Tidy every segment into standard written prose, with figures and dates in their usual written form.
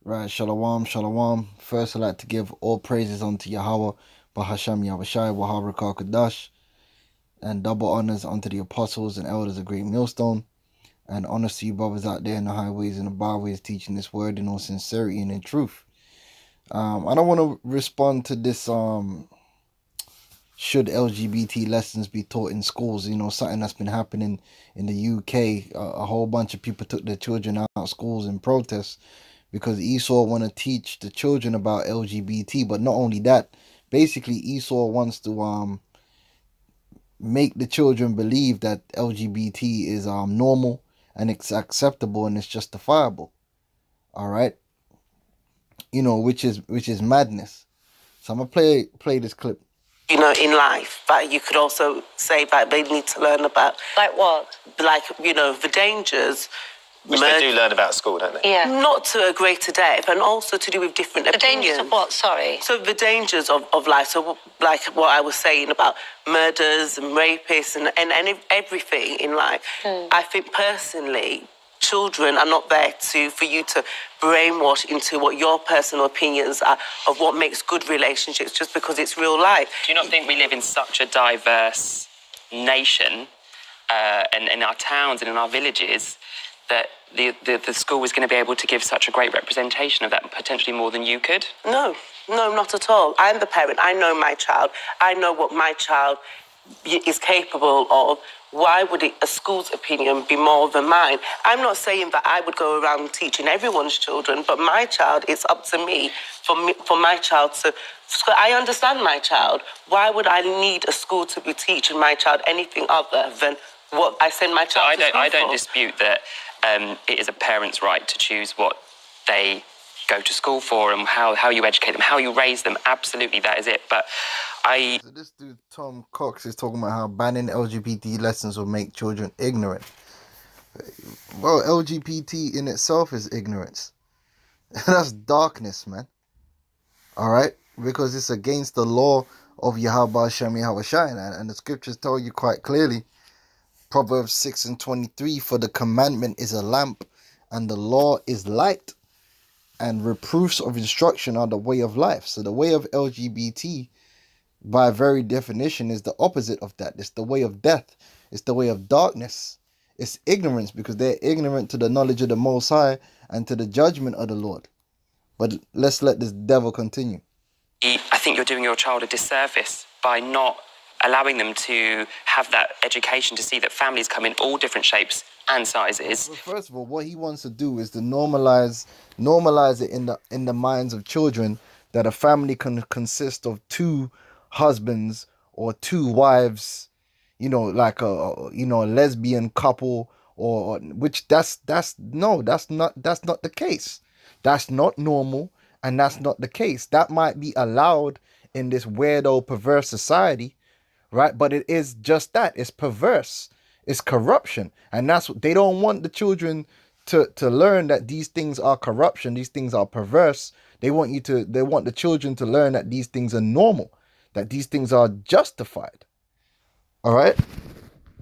Right, shalom, shalom. First, I'd like to give all praises unto Yahweh, Bahasham Yahushai, Waharakah Kadash, and double honors unto the apostles and elders of Great Millstone, and honors to you brothers out there in the highways and the byways teaching this word in all sincerity and in truth. I don't want to respond to this, should LGBT lessons be taught in schools, something that's been happening in the UK. A whole bunch of people took their children out of schools in protest, because Esau want to teach the children about LGBT. But not only that, basically Esau wants to make the children believe that LGBT is normal and it's acceptable and it's justifiable. All right, which is madness. So I'm gonna play this clip. In life, but you could also say that they need to learn about, like what, like the dangers. Which they do learn about at school, don't they? Yeah. Not to a greater depth, and also to do with different opinions. The dangers of what, sorry? So the dangers of life, so like what I was saying about murders and rapists and everything in life. I think personally, children are not there for you to brainwash into what your personal opinions are of what makes good relationships just because it's real life. Do you not think we live in such a diverse nation and in our towns and in our villages that the school is going to be able to give such a great representation of that, potentially more than you could? No, not at all. I'm the parent. I know my child. I know what my child is capable of. Why would a school's opinion be more than mine? I'm not saying that I would go around teaching everyone's children, but my child, it's up to me, for my child to... So I understand my child. Why would I need a school to be teaching my child anything other than what I send my child to school I don't for? dispute that it is a parent's right to choose what they go to school for and how you educate them, how you raise them. Absolutely, that is it. But So this dude, Tom Cox, is talking about how banning LGBT lessons will make children ignorant. Well, LGBT in itself is ignorance. That's darkness, man. All right? Because it's against the law of Yahweh Hashem Yahushai. And the scriptures tell you quite clearly, Proverbs 6:23, for the commandment is a lamp, and the law is light, and reproofs of instruction are the way of life. So the way of LGBT, by very definition, is the opposite of that. It's the way of death. It's the way of darkness. It's ignorance, because they're ignorant to the knowledge of the Most High and to the judgment of the Lord. But let's let this devil continue. I think you're doing your child a disservice by not allowing them to have that education to see that families come in all different shapes and sizes. Well, first of all, what he wants to do is to normalize it in the minds of children that a family can consist of two husbands or two wives, like a lesbian couple, or which that's not the case. That's not normal, and that's not the case. That might be allowed in this weirdo perverse society, right? But it is just that. It's perverse. It's corruption. And that's what they don't want the children to learn, that these things are corruption, these things are perverse. They want the children to learn that these things are normal, that these things are justified. All right?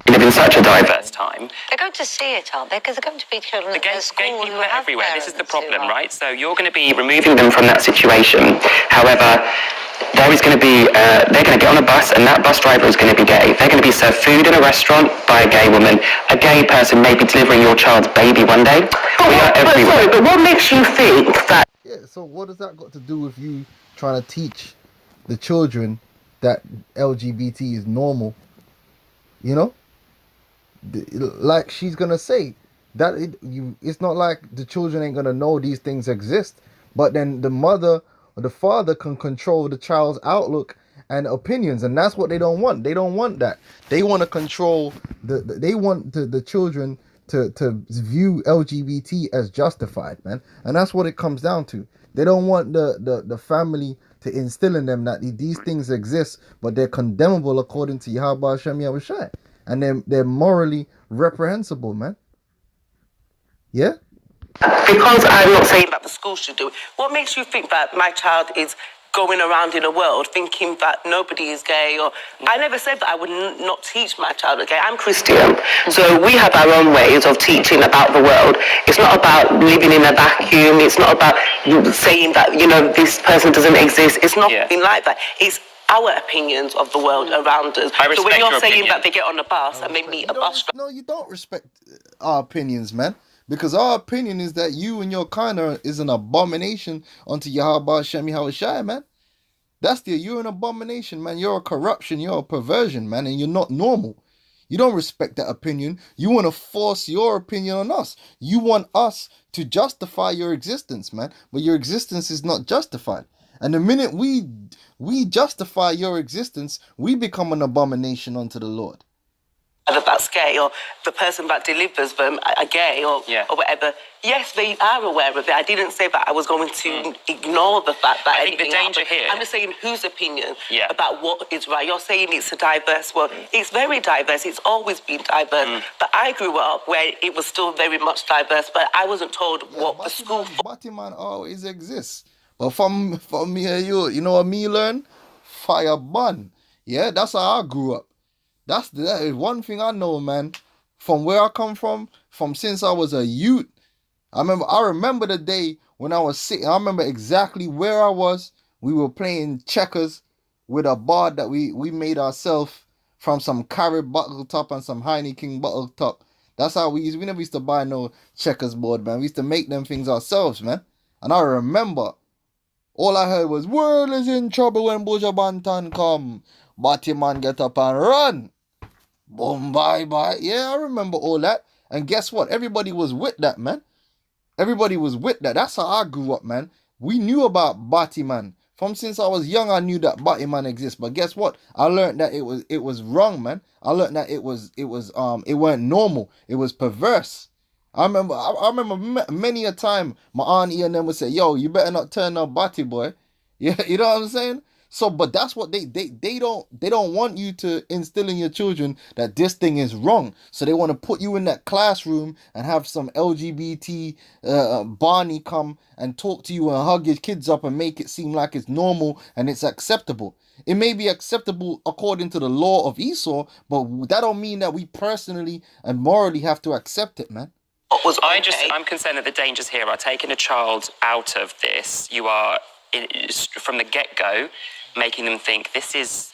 We live in such a diverse time. They're going to see it, aren't they? Because they're going to be children at Gay school people who are have everywhere. This is the parents who problem, are. right? So you're going to be removing them from that situation. However, there is going to be, they're going to get on a bus, and that bus driver is going to be gay. They're going to be served food in a restaurant by a gay woman. A gay person may be delivering your child's baby one day. We are everywhere. But what makes you think that... Yeah, so what does that got to do with you trying to teach the children that LGBT is normal? Like she's gonna say that it's not like the children ain't gonna know these things exist, but then the mother or the father can control the child's outlook and opinions, and that's what they don't want. They don't want that. They want to control they want the children to view LGBT as justified, man. And that's what it comes down to. They don't want the family to instill in them that these things exist, but they're condemnable according to Yahweh Hashem Yahushai. And they're morally reprehensible, man. Yeah? Because I'm not saying that the school should do it. What makes you think that my child is going around in a world thinking that nobody is gay, or I never said that I would not teach my child gay. I'm Christian, So we have our own ways of teaching about the world. It's not about living in a vacuum. It's not about saying that, you know, this person doesn't exist. It's not like that. It's our opinions of the world around us. I respect so when you're your saying opinion. that they get on a bus and they meet a bus driver. No, you don't respect our opinions, man. Because our opinion is that you and your kind is an abomination unto Yahweh Shem Yahushai, man. You're an abomination, man. You're a corruption, you're a perversion, man, and you're not normal. You don't respect that opinion. You want to force your opinion on us. You want us to justify your existence, man. But your existence is not justified. And the minute we justify your existence, we become an abomination unto the Lord. That's gay, or the person that delivers them are gay, or whatever. Yes, they are aware of it. I didn't say that I was going to ignore the fact that I think the danger here. I'm just saying whose opinion about what is right. You're saying it's a diverse world. It's very diverse. It's always been diverse. But I grew up where it was still very much diverse, but I wasn't told what the school. Batman always exists. But from me and you know what me learn? Fire burn. Yeah, that's how I grew up. That is one thing I know, man. From where I come from since I was a youth. I remember the day when I was sitting. I remember exactly where I was. We were playing checkers with a board that we made ourselves from some Carib bottle top and some Heineken bottle top. That's how we never used to buy no checkers board, man. We used to make them things ourselves, man. And I remember all I heard was, world is in trouble when Buja Bantan come. Batty man get up and run. Boom, bye. Yeah, I remember all that. And guess what? Everybody was with that, man. Everybody was with that. That's how I grew up, man. We knew about Batty man. From since I was young, I knew that Batty man exists. But guess what? I learned that it was wrong, man. I learned that it weren't normal. It was perverse. I remember many a time my auntie and them would say, yo, you better not turn no Batty boy. Yeah, you know what I'm saying? So, but that's what they don't want you to instill in your children that this thing is wrong. So they want to put you in that classroom and have some LGBT Barney come and talk to you and hug your kids up and make it seem like it's normal and it's acceptable. It may be acceptable according to the law of Esau, but that don't mean that we personally and morally have to accept it, man. I'm concerned that the dangers here are taking a child out of this. You are, from the get-go, making them think this is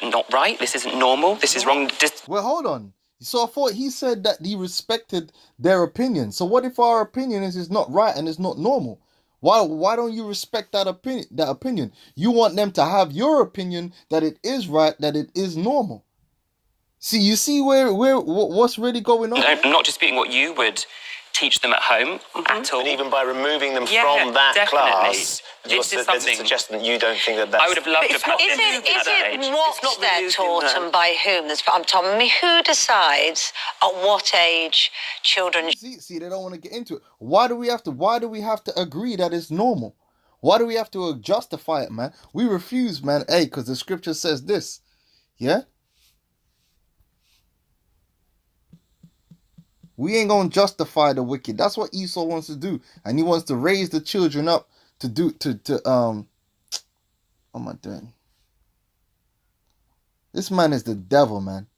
not right, this isn't normal, this is wrong. Well, hold on. So I thought he said that he respected their opinion. So what if our opinion is it's not right and it's not normal? Why don't you respect that opinion? You want them to have your opinion that it is right, that it is normal. See, you see what's really going on? I'm not disputing what you would teach them at home at all. And even by removing them from that class, there's a suggestion that you don't think that that's... I would have loved to have Is it what they're taught and by whom? I'm telling me, who decides at what age children... See, they don't want to get into it. Why do we have to agree that it's normal? Why do we have to justify it, man? We refuse, man. Hey, because the scripture says this. Yeah? We ain't gonna justify the wicked. That's what Esau wants to do. And he wants to raise the children up what am I doing? This man is the devil, man.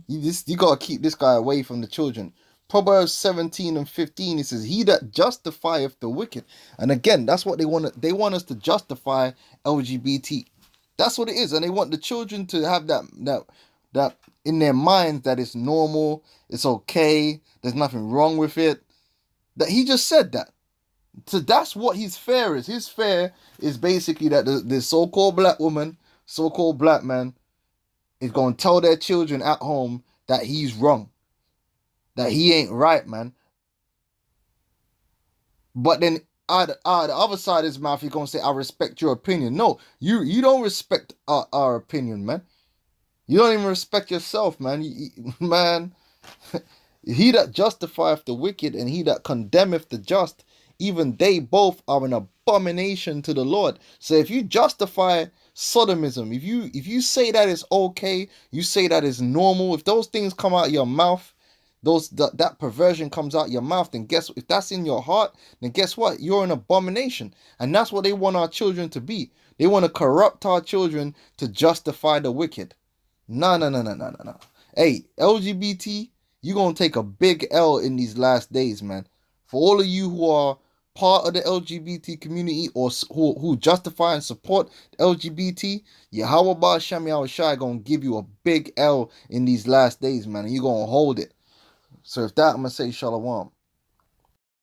You gotta keep this guy away from the children. Proverbs 17:15, it says, he that justifieth the wicked. And again, that's what they want. They want us to justify LGBT. That's what it is. And they want the children to have that in their minds that it's normal, it's okay, there's nothing wrong with it. That he just said that. So that's what his fear is. His fear is basically that the so-called black woman, so-called black man is going to tell their children at home that he's wrong. That he ain't right, man. But then the other side of his mouth, he's going to say, I respect your opinion. No, you don't respect our opinion, man. You don't even respect yourself, man. Man, he that justifieth the wicked and he that condemneth the just, even they both are an abomination to the Lord. So if you justify sodomism, if you say that is okay, you say that is normal, if those things come out of your mouth, that perversion comes out your mouth, then if that's in your heart, then guess what? You're an abomination. And that's what they want our children to be. They want to corrupt our children to justify the wicked. No. Hey, LGBT, you're going to take a big L in these last days, man. For all of you who are part of the LGBT community or who justify and support LGBT, Yahweh Ba'Shem Yahushai going to give you a big L in these last days, man. And you're going to hold it. So if that, I'm going to say shalom.